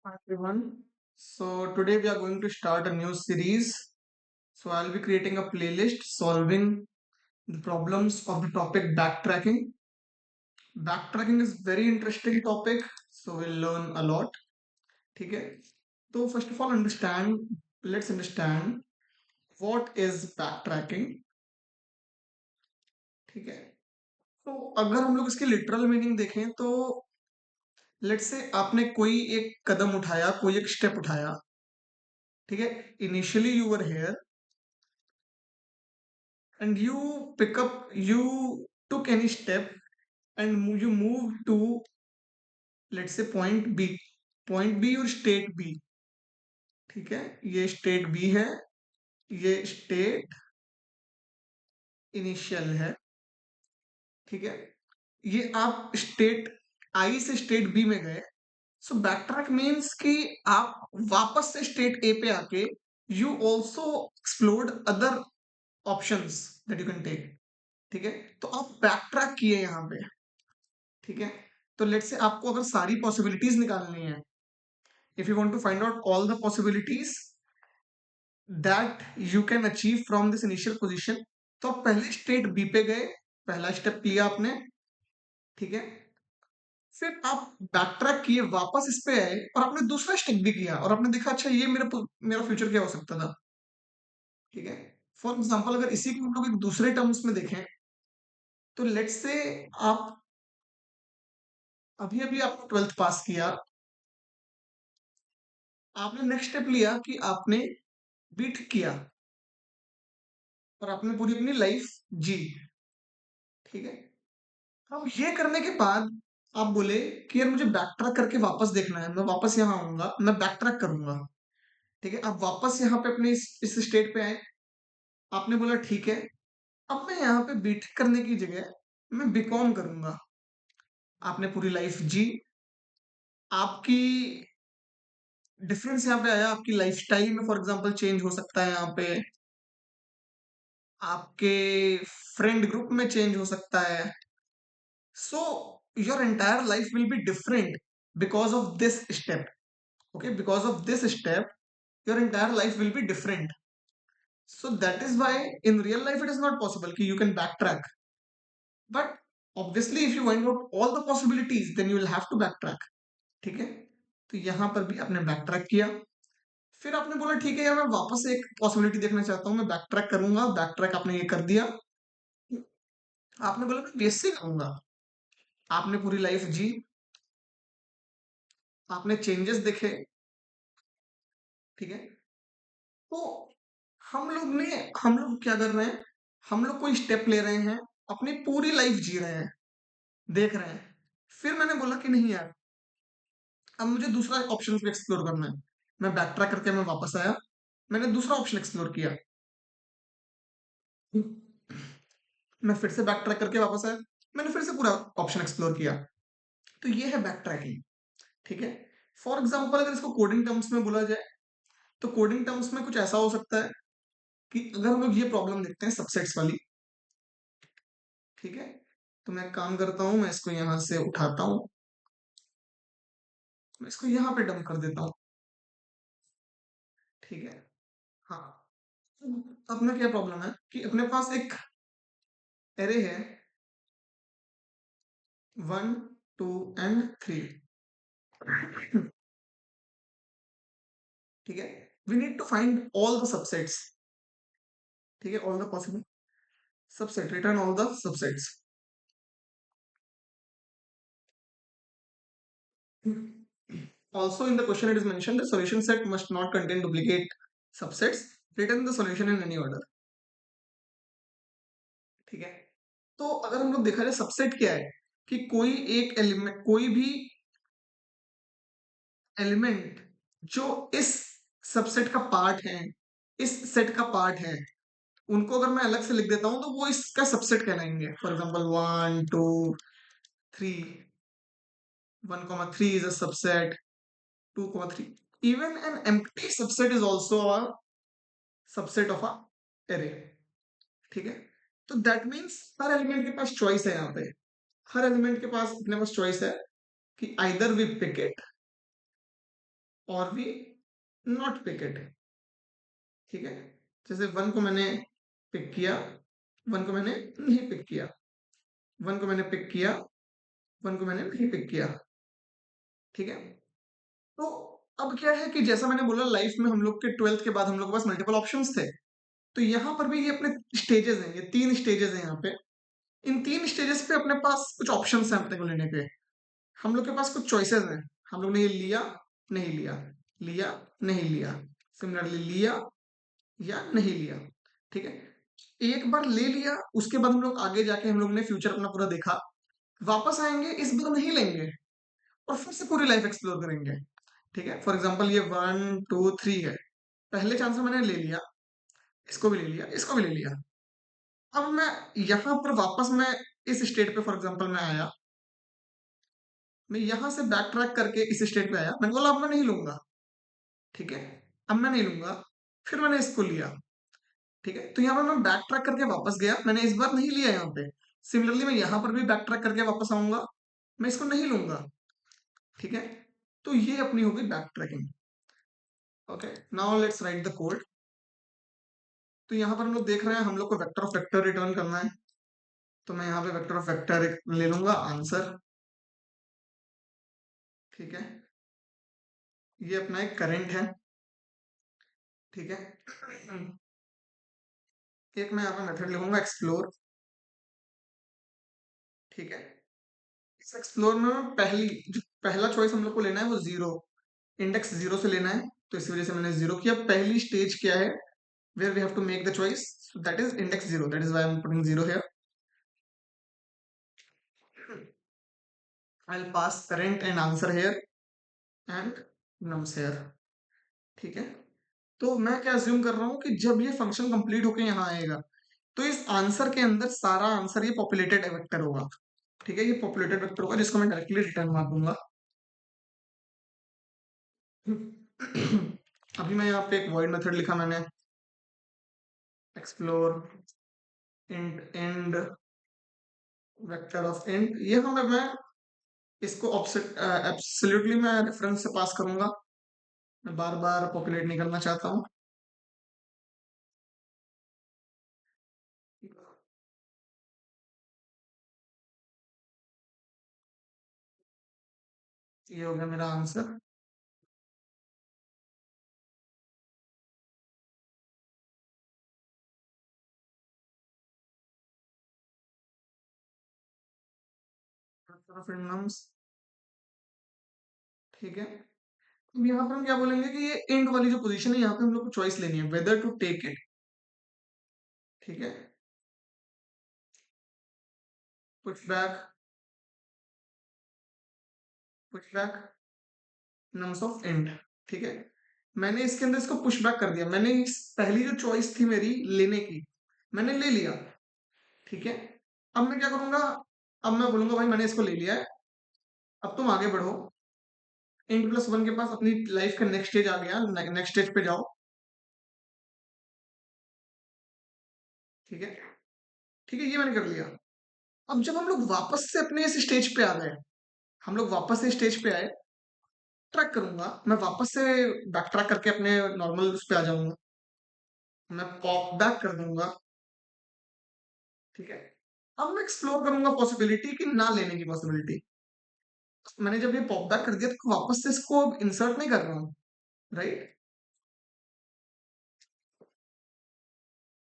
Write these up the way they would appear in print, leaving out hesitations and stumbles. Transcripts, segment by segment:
Hi everyone. So today we are going to start a new series. So I'll be creating a playlist solving the problems of the topic backtracking. Backtracking is very interesting topic, so we'll learn a lot. ठीक है? तो first of all let's understand what is backtracking. ठीक है? तो अगर हम लोग इसकी लिटरल मीनिंग देखें तो लेट्स से आपने कोई एक कदम उठाया, कोई एक स्टेप उठाया, ठीक है? Initially you were here and you took any step and you move to, let's say, point b और state b. ठीक है, ये स्टेट बी है, ये स्टेट इनिशियल है. ठीक है, ये आप स्टेट आई से स्टेट बी में गए. सो बैक ट्रैक मीन्स कि आप वापस से स्टेट ए पे आके you also explored other options that you can take. ठीक है, तो आप बैक ट्रैक किए यहाँ पे. ठीक है, तो लेट से आपको अगर सारी पॉसिबिलिटीज निकालनी है, if you want to find out all the possibilities that you can achieve from this initial position, तो आप पहले स्टेट बी पे गए, पहला स्टेप लिया आपने. ठीक है, फिर आप बैक ट्रैक किए, वापस इस पे आए और आपने दूसरा स्टेप भी किया और आपने देखा अच्छा ये मेरा फ्यूचर क्या हो सकता था. ठीक है, फॉर एग्जाम्पल अगर इसी को हम लोग एक दूसरे टर्म्स में देखें तो लेट्स से आप अभी अभी आपने ट्वेल्थ पास किया, आपने नेक्स्ट स्टेप लिया कि आपने बीट किया और आपने पूरी अपनी लाइफ जी. ठीक है, अब ये करने के बाद आप बोले कि यार मुझे बैक ट्रैक करके वापस देखना है, मैं वापस यहाँ आऊंगा, मैं बैक ट्रैक करूंगा. ठीक है, आप वापस यहाँ पे अपने इस स्टेट पे आए, आपने बोला ठीक है, अब मैं यहाँ पे बीटेक करने की जगह मैं बीकॉम करूंगा. आपने पूरी लाइफ जी, आपकी डिफरेंस यहाँ पे आया, आपकी लाइफस्टाइल में फॉर एग्जांपल चेंज हो सकता है, यहाँ पे आपके फ्रेंड ग्रुप में चेंज हो सकता है. So your entire life will be different because of this step. Okay, because of this step, your entire life will be different. So that is why in real life it is not possible कि you can backtrack. But obviously if you find out all the possibilities, then you will have to backtrack. ठीक है, तो यहाँ पर भी आपने backtrack किया. फिर आपने बोला ठीक है यार मैं वापस एक पॉसिबिलिटी देखना चाहता हूँ, मैं बैकट्रैक करूंगा. बैकट्रैक आपने ये कर दिया, आपने बोला मैं बीएससी करूंगा. आपने पूरी लाइफ जी, आपने चेंजेस देखे. ठीक है, तो हम लोग क्या कर रहे हैं, हम लोग कोई स्टेप ले रहे हैं, अपनी पूरी लाइफ जी रहे हैं, देख रहे हैं. फिर मैंने बोला कि नहीं यार, अब मुझे दूसरा ऑप्शन भी एक्सप्लोर करना है. मैं बैक ट्रैक करके मैं वापस आया, मैंने दूसरा ऑप्शन एक्सप्लोर किया. मैं फिर से बैक ट्रैक करके वापस आया, मैंने फिर से पूरा ऑप्शन एक्सप्लोर किया. तो ये है बैक ट्रैकिंग. ठीक है, फॉर एग्जाम्पल अगर इसको कोडिंग टर्म्स में बोला जाए तो कोडिंग टर्म्स में कुछ ऐसा हो सकता है कि अगर हम लोग ये प्रॉब्लम देखते हैं सबसेट्स वाली. ठीक है, तो मैं काम करता हूं, मैं इसको यहां से उठाता हूं, मैं इसको यहाँ पे डंप कर देता हूँ. ठीक है, हाँ. तो अपना क्या प्रॉब्लम है कि अपने पास एक एरे है 1 2 एंड 3. ठीक है, we need to find all the subsets. ठीक है, all the possible subset, return all the subsets. Also in the question it is mentioned the solution set must not contain duplicate subsets. Return the solution in any order. ठीक है, तो अगर हम लोग देखा जाए सबसेट क्या है कि कोई एक एलिमेंट, कोई भी एलिमेंट जो इस सबसेट का पार्ट है, इस सेट का पार्ट है, उनको अगर मैं अलग से लिख देता हूं तो वो इसका सबसेट कहलाएंगे. For example 1 2 3, 1 3 is a subset, 2 3. Even an empty subset is also a subset of a array. ठीक है, तो दैट मीन्स हर एलिमेंट के पास चॉइस है. यहाँ पे हर एलिमेंट के पास अपने पास चॉइस है कि आइदर वी पिक इट और वी नॉट पिक इट। ठीक है, जैसे 1 को मैंने पिक किया, 1 को मैंने नहीं पिक किया, 1 को मैंने पिक किया, 1 को मैंने नहीं पिक किया। ठीक है, तो अब क्या है कि जैसा मैंने बोला लाइफ में हम लोग के 12th के बाद हम लोग के पास मल्टीपल ऑप्शंस थे। तो यहाँ पर भी ये अपने स्टेजेस हैं, ये 3 स्टेजेस हैं यहाँ पे। इन 3 स्टेजेस पे अपने पास कुछ ऑप्शंस हैं अपने को लेने के। हम लोग के पास कुछ चॉइसेस हैं। हम लोग ने ये लिया, नहीं लिया, लिया, नहीं लिया, सिमिलरली लिया या नहीं लिया। ठीक है, एक बार ले लिया, उसके बाद हम लोग आगे जाके हम लोग ने फ्यूचर अपना पूरा देखा, वापस आएंगे, इस बार नहीं लेंगे और फिर से पूरी लाइफ एक्सप्लोर करेंगे। ठीक है, फॉर एग्जाम्पल ये 1 2 3 है, पहले चांस में मैंने ले लिया, इसको भी ले लिया, इसको भी ले लिया। अब मैं यहाँ पर वापस मैं इस स्टेट पे फॉर एग्जाम्पल मैं आया, मैं यहाँ से बैक ट्रैक करके इस स्टेट पे आया, मैंने बोला अब मैं नहीं लूंगा। ठीक है, अब मैं नहीं लूंगा, फिर मैंने इसको लिया। ठीक है, तो यहाँ पर मैं बैक ट्रैक करके वापस गया, मैंने इस बार नहीं लिया यहाँ पे। सिमिलरली मैं यहाँ पर भी बैक ट्रैक करके वापस आऊंगा, मैं इसको नहीं लूंगा। ठीक है, तो ये अपनी होगी back tracking. Okay, now let's write the code. तो यहाँ पर हम लोग देख रहे हैं हम लोग को वेक्टर ऑफ वेक्टर रिटर्न करना है। तो मैं यहाँ पे वेक्टर ऑफ वेक्टर ले लूंगा आंसर। ठीक है, ये अपना एक करंट है। ठीक है, एक मैं यहाँ पे मेथड लिखूंगा एक्सप्लोर। ठीक है, इस एक्सप्लोर में मैं जो पहला चॉइस हम लोग को लेना है वो जीरो, इंडेक्स जीरो से लेना है। तो इसी वजह से मैंने जीरो किया। पहली स्टेज क्या है, where we have to make the choice, so that is index 0, that is why I'm putting 0 here. I'll pass current and answer here and nums here. ठीक है, तो मैं क्या अज्यूम कर रहा हूँ कि जब ये फंक्शन कंप्लीट होके यहाँ आएगा तो इस आंसर के अंदर सारा आंसर ये पॉपुलेटेड वेक्टर होगा। ठीक है, ये पॉपुलेटेड वेक्टर होगा जिसको मैं डायरेक्टली रिटर्न मार दूंगा। अभी मैं यहाँ पे एक वॉइड मेथड लिखा मैंने, explore int and vector of int. यहाँ पे मैं इसको एब्सोल्युटली मैं रेफरेंस से पास करूंगा, मैं बार बार पॉपुलेट नहीं करना चाहता हूँ। ये हो गया मेरा आंसर। ठीक है, अब यहाँ पर हम क्या बोलेंगे कि ये एंड वाली जो पोजीशन है यहाँ पे हम लोग को चॉइस लेनी है वेदर टू टेक इट। ठीक है, push back nums of end. ठीक है, मैंने इसके अंदर इसको पुश बैक कर दिया, मैंने इस पहली जो चॉइस थी मेरी लेने की, मैंने ले लिया। ठीक है, अब मैं क्या करूंगा, अब मैं बोलूंगा भाई मैंने इसको ले लिया है, अब तुम आगे बढ़ो। एंड प्लस वन के पास अपनी लाइफ का नेक्स्ट स्टेज आ गया, नेक्स्ट स्टेज पे जाओ। ठीक है, ठीक है, ये मैंने कर लिया। अब जब हम लोग वापस से अपने इस स्टेज पे आ गए, हम लोग वापस से स्टेज पे आए, ट्रैक करूंगा मैं वापस से, बैक ट्रैक करके अपने नॉर्मल उस पे आ जाऊंगा, मैं पॉप बैक कर दूंगा। ठीक है, अब मैं एक्सप्लोर करूंगा पॉसिबिलिटी कि ना लेने की पॉसिबिलिटी। मैंने जब ये पॉप बैक कर दिया तो वापस से इसको अब इंसर्ट नहीं कर रहा हूँ, राइट।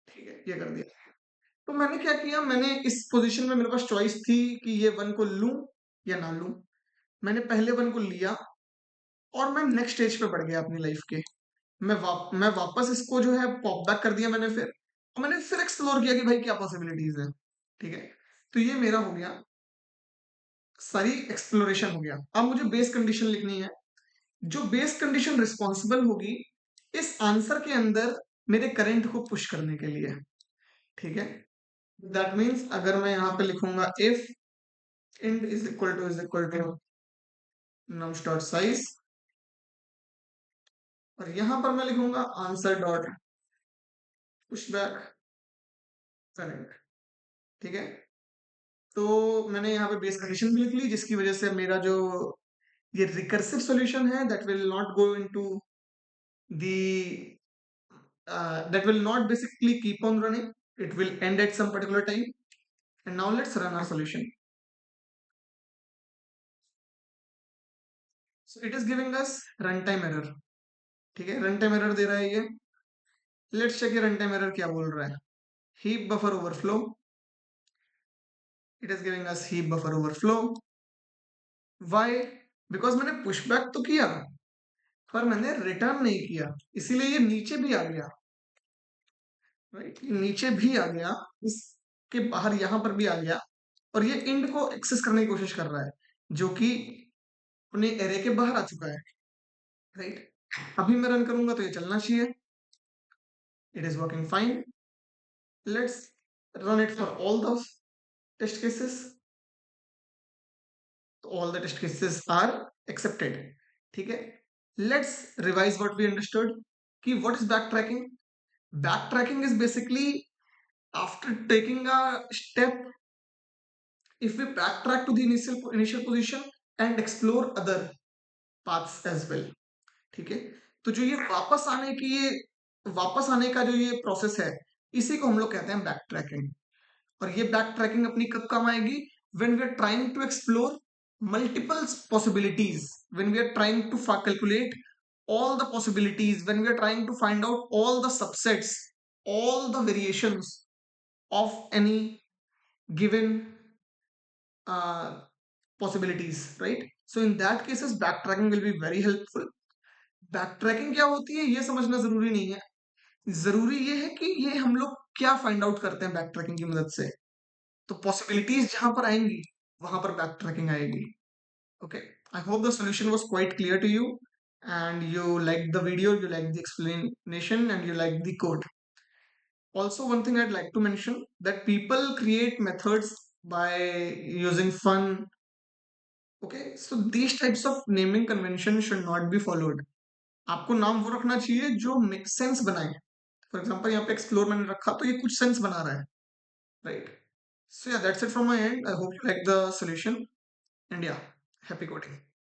ठीक है, ये कर दिया। तो मैंने क्या किया, मैंने इस पोजीशन में मेरे पास चॉइस थी कि ये वन को लूं या ना लूं। मैंने पहले वन को लिया और मैं नेक्स्ट स्टेज पे बढ़ गया अपनी लाइफ के। मैं वापस इसको जो है पॉप बैक कर दिया मैंने, फिर और मैंने फिर एक्सप्लोर किया कि भाई क्या पॉसिबिलिटीज है। ठीक है, तो ये मेरा हो गया, सारी एक्सप्लोरेशन हो गया। अब मुझे बेस कंडीशन लिखनी है, जो बेस कंडीशन रिस्पॉन्सिबल होगी इस आंसर के अंदर मेरे करंट को पुश करने के लिए। ठीक है, दैट मीन्स अगर मैं यहाँ पे लिखूंगा if ind is equal to nums dot size, और यहां पर मैं लिखूंगा answer dot push back current. ठीक है, तो मैंने यहाँ पे बेस कंडीशन भी लिख ली जिसकी वजह से मेरा जो ये रिकर्सिव सॉल्यूशन है that will not go into the that will not basically keep on running. It will end at some particular time. And now let's run our solution. So it is giving us runtime error. ठीक है, runtime error दे रहा है ये. Let's check ये runtime error क्या बोल रहा है. Heap buffer overflow. It is giving us heap buffer overflow. Why? Because मैंने pushback तो किया पर मैंने रिटर्न नहीं किया, इसीलिए ये नीचे भी आ गया. राइट, नीचे भी आ गया, इसके बाहर यहां पर भी आ गया और ये इंड को एक्सेस करने की कोशिश कर रहा है जो कि अपने एरे के बाहर आ चुका है. राइट, अभी मैं रन करूंगा तो ये चलना चाहिए. It is working fine. Let's run it for all the test cases. All the test cases are accepted. ठीक है, let's revise what we understood कि what is backtracking. Backtracking is basically after taking a step, if we backtrack to the initial position and explore other paths as well. ठीक है, तो जो ये वापस आने का जो ये प्रोसेस है, इसी को हम लोग कहते हैं बैक ट्रैकिंग. और ये बैक ट्रैकिंग अपनी कब काम आएगी? When we are trying to explore multiple possibilities, when we are trying to calculate all the possibilities, when we are trying to find out all the subsets, all the variations of any given possibilities, right? So in that cases backtracking will be very helpful. Backtracking क्या होती है ये समझना जरूरी नहीं है, जरूरी ये है कि ये हम लोग क्या फाइंड आउट करते हैं बैकट्रैकिंग की मदद से. तो पॉसिबिलिटीज जहां पर आएंगी वहां पर बैकट्रैकिंग आएगी. Okay, I hope the solution was quite clear to you and you like the video, you like the explanation and you like the code. Also, one thing I'd like to mention that people create methods by using fun. Okay, so these types of naming convention should not be followed. आपको नाम वो रखना चाहिए जो sense बनाए. For example यहाँ पे explore मैंने रखा तो ये कुछ सेंस बना रहा है. राइट, सो या that's it from my and. I hope you like the solution and या हैप्पी कोडिंग.